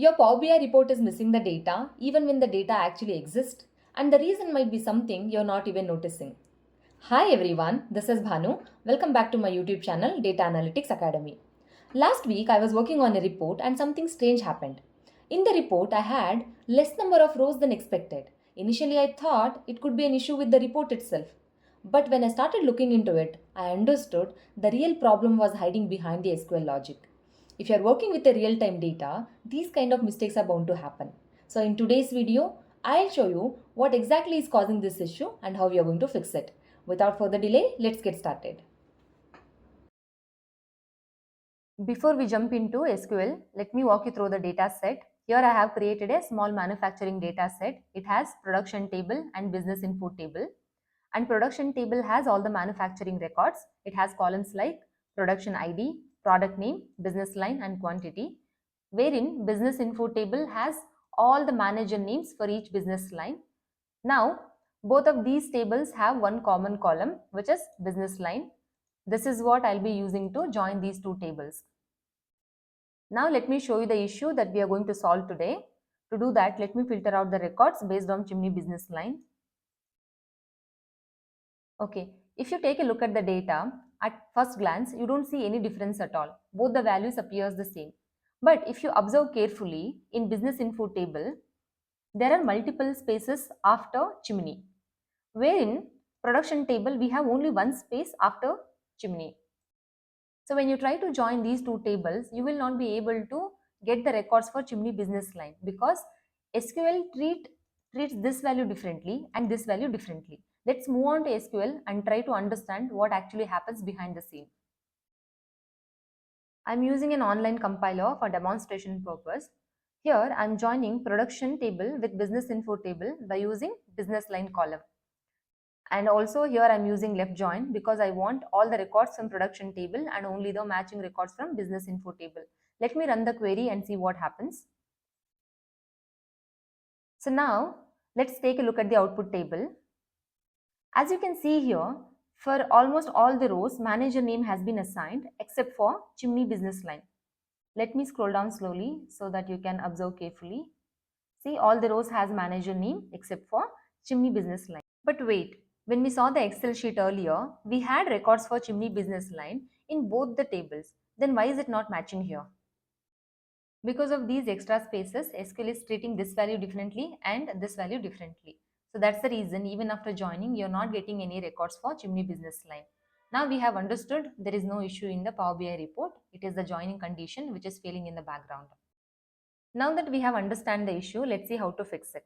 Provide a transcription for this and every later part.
Your Power BI report is missing the data even when the data actually exists, and the reason might be something you're not even noticing. Hi everyone, this is Bhanu. Welcome back to my YouTube channel Data Analytics Academy. Last week I was working on a report and something strange happened. In the report I had less number of rows than expected. Initially I thought it could be an issue with the report itself. But when I started looking into it, I understood the real problem was hiding behind the SQL logic. If you are working with the real-time data, these kind of mistakes are bound to happen. So in today's video, I'll show you what exactly is causing this issue and how we are going to fix it. Without further delay, let's get started. Before we jump into SQL, let me walk you through the data set. Here I have created a small manufacturing data set. It has production table and business info table. And production table has all the manufacturing records. It has columns like production ID, product name, business line and quantity, wherein business info table has all the manager names for each business line. Now, both of these tables have one common column, which is business line. This is what I'll be using to join these two tables. Now let me show you the issue that we are going to solve today. To do that, let me filter out the records based on Chimney business line. Okay, if you take a look at the data, at first glance, you don't see any difference at all. Both the values appears the same. But if you observe carefully, in business info table, there are multiple spaces after Chimney. Wherein production table, we have only one space after Chimney. So when you try to join these two tables, you will not be able to get the records for Chimney business line because SQL treats this value differently and this value differently. Let's move on to SQL and try to understand what actually happens behind the scene. I'm using an online compiler for demonstration purpose. Here I'm joining production table with business info table by using business line column. And also here I'm using left join because I want all the records from production table and only the matching records from business info table. Let me run the query and see what happens. So now let's take a look at the output table. As you can see here, for almost all the rows, manager name has been assigned except for Chimney business line. Let me scroll down slowly so that you can observe carefully. See, all the rows has manager name except for Chimney business line. But wait, when we saw the Excel sheet earlier, we had records for Chimney business line in both the tables. Then why is it not matching here? Because of these extra spaces, SQL is treating this value differently and this value differently. So that's the reason even after joining, you're not getting any records for Chimney business line. Now we have understood there is no issue in the Power BI report. It is the joining condition which is failing in the background. Now that we have understand the issue, let's see how to fix it.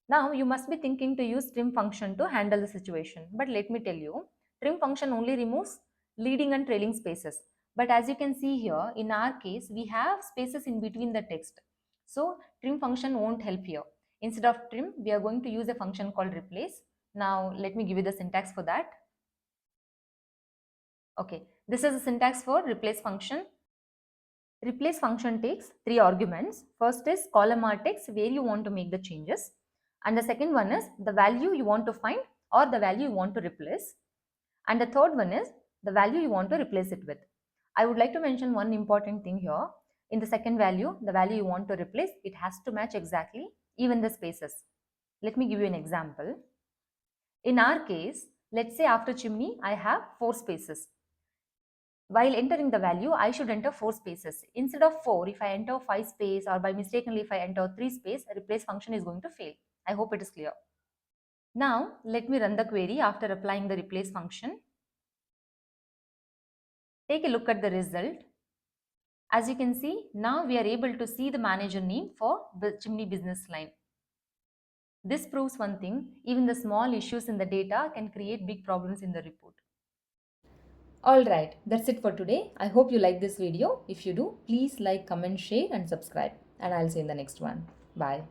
Now you must be thinking to use trim function to handle the situation. But let me tell you, trim function only removes leading and trailing spaces. But as you can see here, in our case, we have spaces in between the text. So trim function won't help here. Instead of trim, we are going to use a function called replace. Now let me give you the syntax for that. Okay, this is the syntax for replace function. Replace function takes three arguments. First is column or text where you want to make the changes. And the second one is the value you want to find or the value you want to replace. And the third one is the value you want to replace it with. I would like to mention one important thing here. In the second value, the value you want to replace, it has to match exactly even the spaces. Let me give you an example. In our case, let's say after Chimney, I have 4 spaces. While entering the value, I should enter 4 spaces. Instead of 4, if I enter 5 space or by mistakenly if I enter 3 space, replace function is going to fail. I hope it is clear. Now, let me run the query after applying the replace function. Take a look at the result. As you can see, now we are able to see the manager name for the Chimney business line. This proves one thing, even the small issues in the data can create big problems in the report. Alright, that's it for today. I hope you like this video. If you do, please like, comment, share and subscribe. And I'll see you in the next one. Bye.